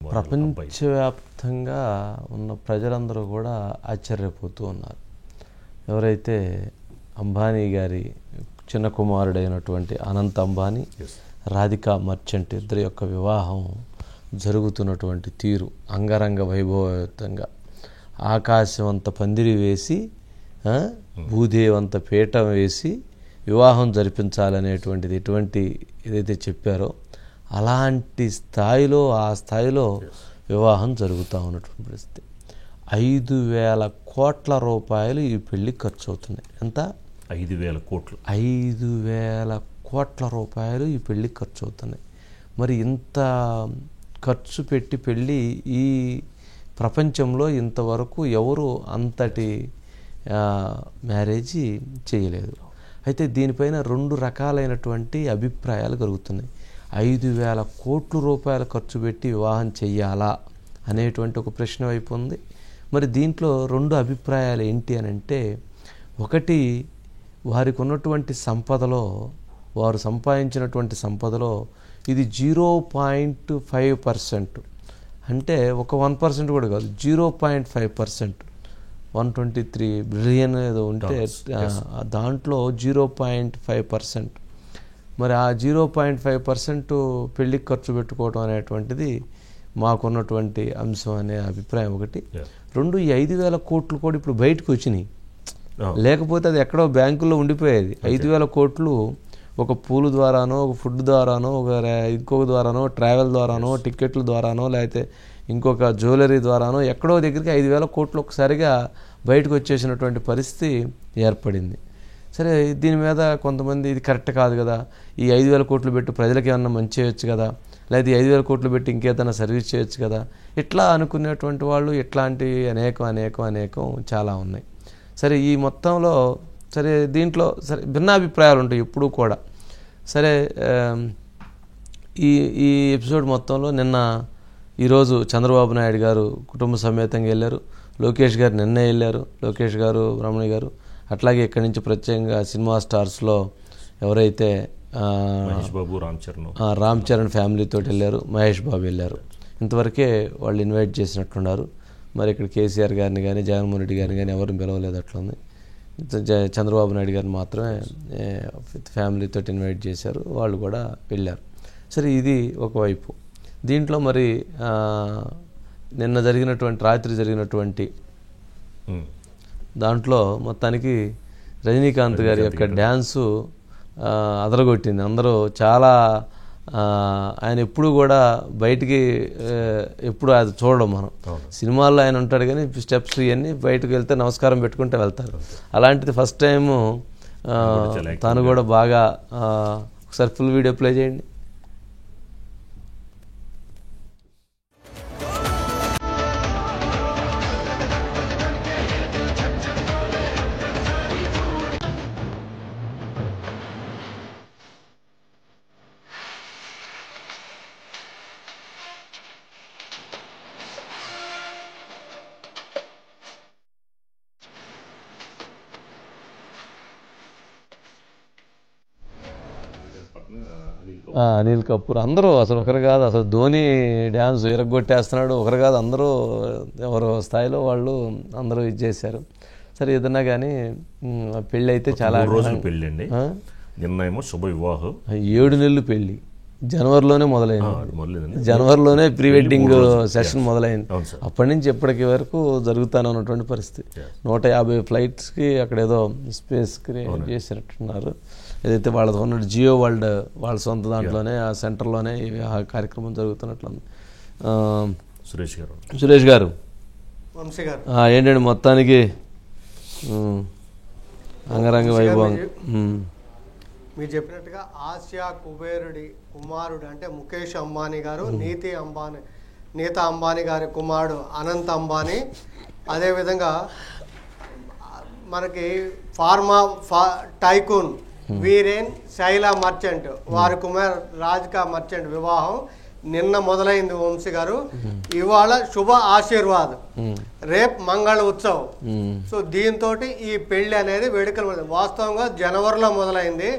ప్రపంచవ్యాప్తంగా ఉన్న ప్రజలందరూ కూడా ఆశ్చర్యపోతూ ఉన్నారు. ఎవరైతే అంబానీ గారి చిన్న కుమారుడైనటువంటి అనంత్ అంబానీ, రాధికా మర్చెంట్ ఇద్దరి యొక్క వివాహం జరుగుతున్నటువంటి తీరు అంగరంగ వైభవయుతంగా ఆకాశవంత పందిరి వేసి భూదేవంత పీఠం వేసి వివాహం జరిపించాలనేటువంటిది ఎటువంటి ఏదైతే చెప్పారో అలాంటి స్థాయిలో ఆ స్థాయిలో వివాహం జరుగుతూ ఉన్నటువంటి పరిస్థితి. 5,000 కోట్ల రూపాయలు ఈ పెళ్లి ఖర్చు అవుతున్నాయి. ఎంత? 5,000 కోట్లు. 5,000 కోట్ల రూపాయలు ఈ పెళ్లి ఖర్చు అవుతున్నాయి. మరి ఇంత ఖర్చు పెట్టి పెళ్ళి ఈ ప్రపంచంలో ఇంతవరకు ఎవరు అంతటి మ్యారేజీ చేయలేదు. అయితే దీనిపైన 2 రకాలైనటువంటి అభిప్రాయాలు కలుగుతున్నాయి. 5,000 కోట్ల రూపాయలు ఖర్చు పెట్టి వివాహం చెయ్యాలా అనేటువంటి ఒక ప్రశ్న వైపు ఉంది. మరి దీంట్లో 2 అభిప్రాయాలు ఏంటి అని అంటే, ఒకటి వారికి ఉన్నటువంటి సంపదలో, వారు సంపాదించినటువంటి సంపదలో ఇది 0.5%, అంటే ఒక 1% కూడా కాదు, 0.5%, 123 బిలియన్ ఏదో ఉంటే దాంట్లో 0.5%. మరి ఆ 0.5% పెళ్లికి ఖర్చు పెట్టుకోవడం అనేటువంటిది మాకున్నటువంటి అంశం అనే అభిప్రాయం ఒకటి. 2, ఈ 5,000 కోట్లు కూడా ఇప్పుడు బయటకు వచ్చినాయి, లేకపోతే అది ఎక్కడో బ్యాంకుల్లో ఉండిపోయేది. 5,000 కోట్లు ఒక పూలు ద్వారానో, ఒక ఫుడ్ ద్వారానో, ఇంకొక ద్వారానో, ట్రావెల్ ద్వారానో, టికెట్ల ద్వారానో, లేకపోతే ఇంకొక జ్యువెలరీ ద్వారానో ఎక్కడో దగ్గరికి 5,000 కోట్లు ఒకసారిగా బయటకు వచ్చేసినటువంటి పరిస్థితి ఏర్పడింది. సరే, దీని మీద కొంతమంది ఇది కరెక్ట్ కాదు కదా, ఈ 5,000 కోట్లు పెట్టి ప్రజలకు ఏమన్నా మంచి చేయొచ్చు కదా, లేదా 5,000 కోట్లు పెట్టి ఇంకేదైనా సర్వీస్ చేయొచ్చు కదా, ఇట్లా అనుకునేటువంటి వాళ్ళు ఇట్లాంటి అనేకం చాలా ఉన్నాయి. సరే, ఈ మొత్తంలో సరే దీంట్లో సరే భిన్నాభిప్రాయాలు ఉంటాయి ఎప్పుడూ కూడా. సరే, ఈ ఎపిసోడ్ మొత్తంలో ఈరోజు చంద్రబాబు నాయుడు గారు కుటుంబ సమేతంగా వెళ్ళారు, లోకేష్ గారు నిన్నే వెళ్ళారు, లోకేష్ గారు, రమణి గారు. అట్లాగే ఇక్కడి నుంచి ప్రత్యేకంగా సినిమా స్టార్స్లో ఎవరైతే రామ్ చరణ్ ఫ్యామిలీతో వెళ్ళారు, మహేష్ బాబు వెళ్ళారు. ఇంతవరకే వాళ్ళు ఇన్వైట్ చేసినట్లున్నారు. మరి ఇక్కడ కేసీఆర్ గారిని కానీ జగన్మోహన్ రెడ్డి గారిని కానీ ఎవరిని పిలవలేదు. అట్లుంది. చంద్రబాబు నాయుడు గారిని మాత్రమే ఫ్యామిలీతో ఇన్వైట్ చేశారు, వాళ్ళు కూడా వెళ్ళారు. సరే, ఇది ఒకవైపు. దీంట్లో మరి రాత్రి జరిగినటువంటి దాంట్లో మొత్తానికి రజనీకాంత్ గారి యొక్క డ్యాన్సు అదరగొట్టింది. అందరూ చాలా ఆయన ఎప్పుడు కూడా బయటికి ఎప్పుడు అది చూడడం, మనం సినిమాల్లో ఆయన ఉంటాడు కానీ స్టెప్స్ ఇవన్నీ బయటకు వెళ్తే నమస్కారం పెట్టుకుంటే వెళ్తారు. అలాంటిది ఫస్ట్ టైము తను కూడా బాగా ఒకసారి ఫుల్ వీడియో ప్లే చేయండి. అనిల్ కపూర్ అందరూ అసలు ఒకరు కాదు, అసలు ధోని డ్యాన్స్ ఇరగొట్టేస్తున్నాడు, ఒకరు కాదు, అందరూ ఎవరు స్థాయిలో వాళ్ళు అందరూ ఇచ్చేసారు. సరే, ఏదన్నా కానీ పెళ్ళి అయితే చాలా రోజులు పెళ్ళి అండి. నిన్నేమో శుభ వివాహం, 7 నెలలు పెళ్ళి, జనవరిలోనే మొదలైంది. జనవరిలోనే ప్రీ వెడ్డింగ్ సెషన్ మొదలైంది. అప్పటి నుంచి ఎప్పటికి వరకు జరుగుతానే ఉన్నటువంటి పరిస్థితి. 150 ఫ్లైట్స్కి అక్కడ ఏదో స్పేస్ క్రియేట్ చేసినట్టున్నారు. ఏదైతే వాళ్ళ ఉన్నట్టు జియో వరల్డ్ వాళ్ళ సొంత దాంట్లోనే ఆ సెంటర్లోనే ఈ కార్యక్రమం జరుగుతున్నట్లుంది. సురేష్ గారు ఏంటంటే మొత్తానికి అంగరంగ వైభవం. మీరు చెప్పినట్టుగా ఆసియా కుబేరుడి కుమారుడు అంటే ముఖేష్ అంబానీ గారు, నీతా అంబానీ గారి కుమారుడు అనంత్ అంబానీ, అదేవిధంగా మనకి టైకూన్ వీరేన్ శైలా మర్చెంట్ వారి కుమార్ రాధికా మర్చెంట్ వివాహం నిన్న మొదలైంది. వంశీ గారు, ఇవాళ శుభ ఆశీర్వాద్, రేపు మంగళ ఉత్సవ్. సో దీంతో ఈ పెళ్లి అనేది వేడుకలు వాస్తవంగా జనవరిలో మొదలైంది.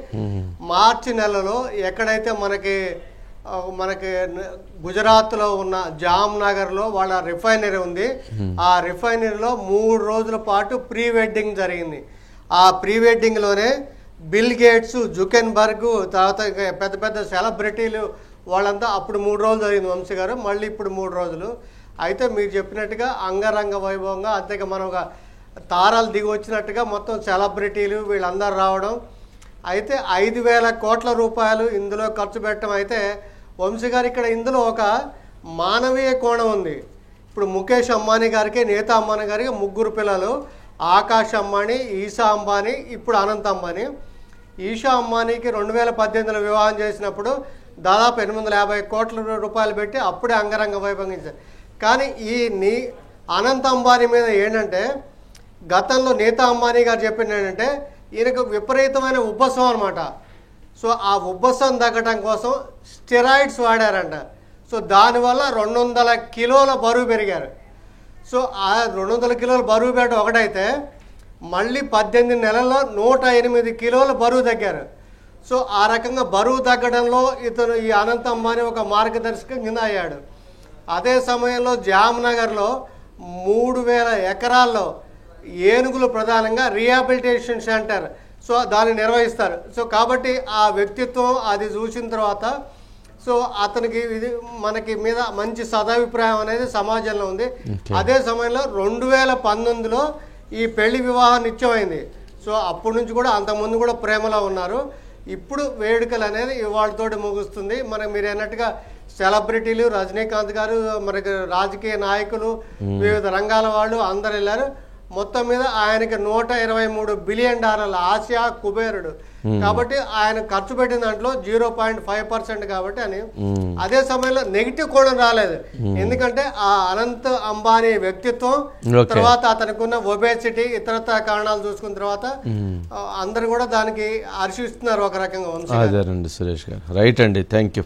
మార్చి నెలలో ఎక్కడైతే మనకి మనకి గుజరాత్లో ఉన్న జామ్నగర్లో వాళ్ళ రిఫైనరీ ఉంది. ఆ రిఫైనరీలో 3 రోజుల పాటు ప్రీ వెడ్డింగ్ జరిగింది. ఆ ప్రీ వెడ్డింగ్లోనే బిల్ గేట్స్, జుకెన్బర్గ్, తర్వాత పెద్ద పెద్ద సెలబ్రిటీలు వాళ్ళంతా అప్పుడు 3 రోజులు జరిగింది వంశీ గారు. మళ్ళీ ఇప్పుడు 3 రోజులు. అయితే మీరు చెప్పినట్టుగా అంగరంగ వైభవంగా, అంతేగా మనం ఒక తారాలు దిగి వచ్చినట్టుగా మొత్తం సెలబ్రిటీలు వీళ్ళందరూ రావడం, అయితే 5,000 కోట్ల రూపాయలు ఇందులో ఖర్చు పెట్టడం. అయితే వంశీ గారు ఇక్కడ ఇందులో ఒక మానవీయ కోణం ఉంది. ఇప్పుడు ముఖేష్ అంబానీ గారికి, నీతా అంబానీ గారికి 3 పిల్లలు, ఆకాష్ అంబానీ, ఈషా అంబానీ, ఇప్పుడు అనంత్ అంబానీ. ఈషా అంబానీకి 2018లో వివాహం చేసినప్పుడు దాదాపు 850 కోట్ల రూపాయలు పెట్టి అప్పుడే అంగరంగ వైభవించారు. కానీ ఈ అనంత్ అంబానీ మీద ఏంటంటే గతంలో నీతా అంబానీ గారు చెప్పింది ఏంటంటే ఈయనకు విపరీతమైన ఉబ్బసం అనమాట. సో ఆ ఉబ్బసం తగ్గడం కోసం స్టెరాయిడ్స్ వాడారంట. సో దానివల్ల 200 కిలోల బరువు పెరిగారు. సో ఆ 200 కిలోల బరువు పెరగడం ఒకటైతే మళ్ళీ 18 నెలల్లో 108 కిలోల బరువు తగ్గారు. సో ఆ రకంగా బరువు తగ్గడంలో ఇతను ఈ అనంత్ అంబానీ ఒక మార్గదర్శకం కింద అయ్యాడు. అదే సమయంలో జామ్నగర్లో 3,000 ఎకరాల్లో ఏనుగులు ప్రధానంగా రీహాబిలిటేషన్ సెంటర్, సో దాన్ని నిర్వహిస్తారు. సో కాబట్టి ఆ వ్యక్తిత్వం అది చూసిన తర్వాత సో అతనికి ఇది మనకి మీద మంచి సదాభిప్రాయం అనేది సమాజంలో ఉంది. అదే సమయంలో 2019లో ఈ పెళ్లి వివాహం నిత్యమైంది. సో అప్పటి నుంచి కూడా అంతకుముందు కూడా ప్రేమలో ఉన్నారు. ఇప్పుడు వేడుకలు అనేది ఇవాళతోటి ముగుస్తుంది. మనకి మీరు అన్నట్టుగా సెలబ్రిటీలు, రజనీకాంత్ గారు, మనకి రాజకీయ నాయకులు, వివిధ రంగాల వాళ్ళు అందరు వెళ్ళారు. మొత్తం మీద ఆయనకి $123 బిలియన్ ఆసియా కుబేరుడు కాబట్టి ఆయన ఖర్చు పెట్టిన దాంట్లో 0.5% కాబట్టి అని. అదే సమయంలో నెగిటివ్ కోణం రాలేదు, ఎందుకంటే ఆ అనంత్ అంబానీ వ్యక్తిత్వం, తర్వాత అతనికి ఉన్న ఒబేసిటీ, ఇతరత్ర కారణాలు చూసుకున్న తర్వాత అందరు కూడా దానికి హర్షిస్తున్నారు ఒక రకంగా. సురేష్ గారు రైట్ అండి, థ్యాంక్ యూ.